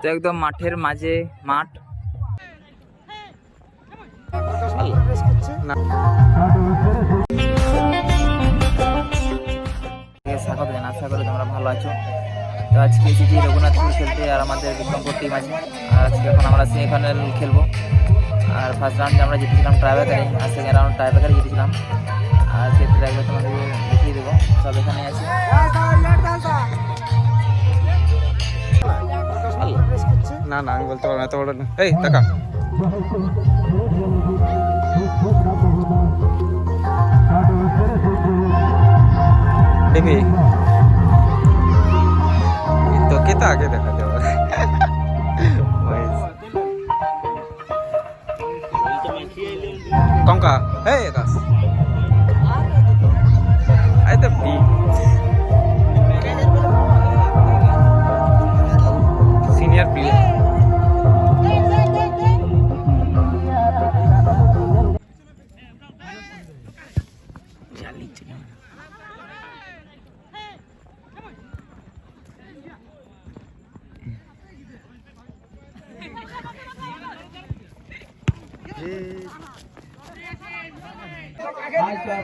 তো একদম মাঠের মাঝে মাঠ। স্বাগত জানাই, আশা করি তোমরা ভালো আছো। তো আজকে এসেছি রঘুনাথপুর খেলতে, আর আমাদের বিক্রমপুর টিম আছে। আর আজকে এখন আমরা সেমিফাইনাল খেলবো। আর ফার্স্ট রাউন্ডে আমরা জিতেছিলাম ট্রাইব্রেকারে, আর সেকেন্ড রাউন্ড ট্রাইব্রেকারে জিতেছিলাম। আর ক্ষেত্রে একবার তোমাদের দেখিয়ে দেবো, সব এখানে আছে। না না আমি বলতে পারবো না, এত বড় না। এই টাকা দেখি তোকে তো আগে দেখা যাবে। কঙ্কা এই আকাশ এই তো সিনিয়র প্লেয়ার।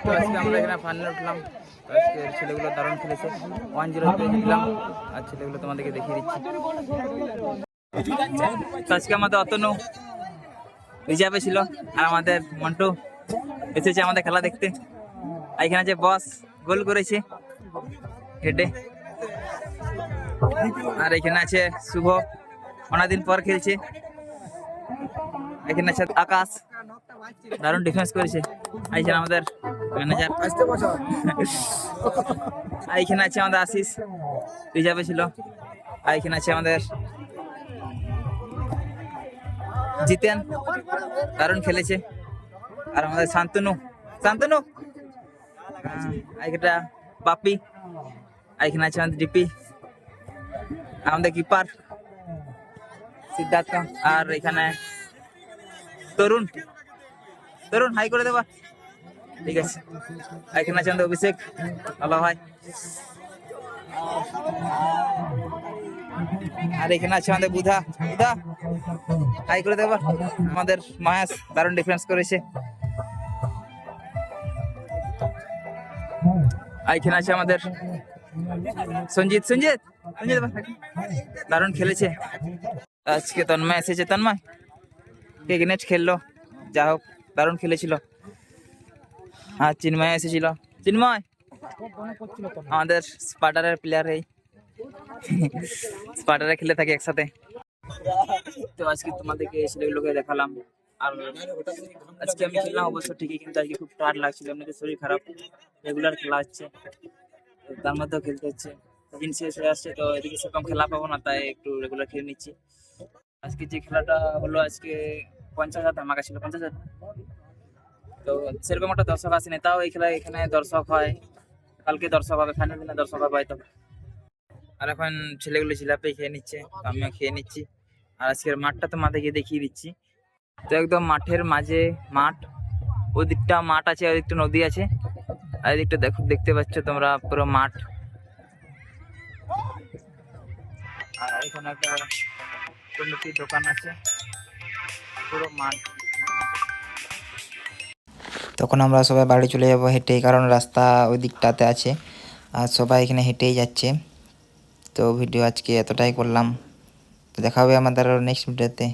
তো আজকে আমরা এখানে ফাইনালে উঠলাম। আজকে ছেলেগুলো দারুণ খেলেছে, 1-0 জিতলাম। আর ছেলেগুলো তোমাদেরকে দেখিয়ে দিচ্ছি। তো আজকে আমাদের অতনু রিজার্ভে ছিল, আর আমাদের মন্টু এসেছে আমাদের খেলা দেখতে। আর এখানে যে বস গোল করেছে হেডে, আর এখানে আছে শুভ, অনেকদিন পর খেলছে। এখানে আছে আকাশ, দারুণ ডিফেন্স করেছে। এখানে আমাদের ম্যানেজার, আর এখানে আছে আমাদের আশিস, রিজার্ভে ছিল। আর এখানে আছে আমাদের জিতেন, দারুণ খেলেছে। আর আমাদের শান্তনু শান্তনু এটা বাপি। আর এখানে আছে আমাদের ডিপি, আমাদের কিপার সিদ্ধার্থ। আর এখানে তরুণ, তরুণ হাই করে দেবা, ঠিক আছে। এখানে আছে আমাদের অভিষেক, ভালো ভাই। আর এখানে আছে আমাদের বুধা, বুধা হাই করে দেবা। আমাদের মহেশ দারুণ ডিফেন্স করেছে। আর এখানে আছে আমাদের সঞ্জিত, সঞ্জিত সঞ্জিত দারুণ খেলেছে। আজকে তন্ময় এসেছে, তন্ময় এগেনেস্ট খেললো, যা হোক দারুণ খেলেছিল। আর চিন্ময় এসেছিল, চিন্ময় আমাদের স্পার্টারের প্লেয়ার, এই স্পার্টারে খেলে থাকে একসাথে। তো আজকে তোমাদেরকে ছেলেগুলোকে দেখালাম। আর আজকে আমি খেললাম অবশ্য ঠিকই, কিন্তু আজকে খুব টায়ার্ড লাগছিল, এমনিতে শরীর খারাপ। রেগুলার খেলা হচ্ছে, তার মধ্যেও খেলতে হচ্ছে। দিন শেষ হয়ে আসছে, তো এদিকে সেরকম খেলা পাবো না, তাই একটু রেগুলার খেলে নিচ্ছি। আজকে যে খেলাটা হলো, আজকে 50,000 ধামাকা ছিল, 50,000। তো সেরকম একটা দর্শক আসেনি, তাও এই খেলায় এখানে দর্শক হয়। কালকে দর্শক হবে, ফাইনাল দিনে দর্শক হবে হয়তো। আর এখন ছেলেগুলো জিলাপি খেয়ে নিচ্ছে, আমিও খেয়ে নিচ্ছি। আর আজকের মাঠটা তোমাদেরকে দেখিয়ে দিচ্ছি। তো একদম মাঠের মাঝে মাঠ, ওই দিকটা মাঠ আছে, ওই দিকটা নদী আছে। আর এই দিকটা দেখো, দেখতে পাচ্ছ তোমরা পুরো মাঠ। আর এখানে একটা উন্নতির দোকান আছে, পুরো মাঠ। তখন আমরা সবাই বাড়ি চলে যাবো হেঁটে, কারণ রাস্তা ওই দিকটাতে আছে, আর সবাই এখানে হেঁটেই যাচ্ছে। তো ভিডিও আজকে এতটাই করলাম, তো দেখা হবে আমাদের নেক্সট ভিডিওতে।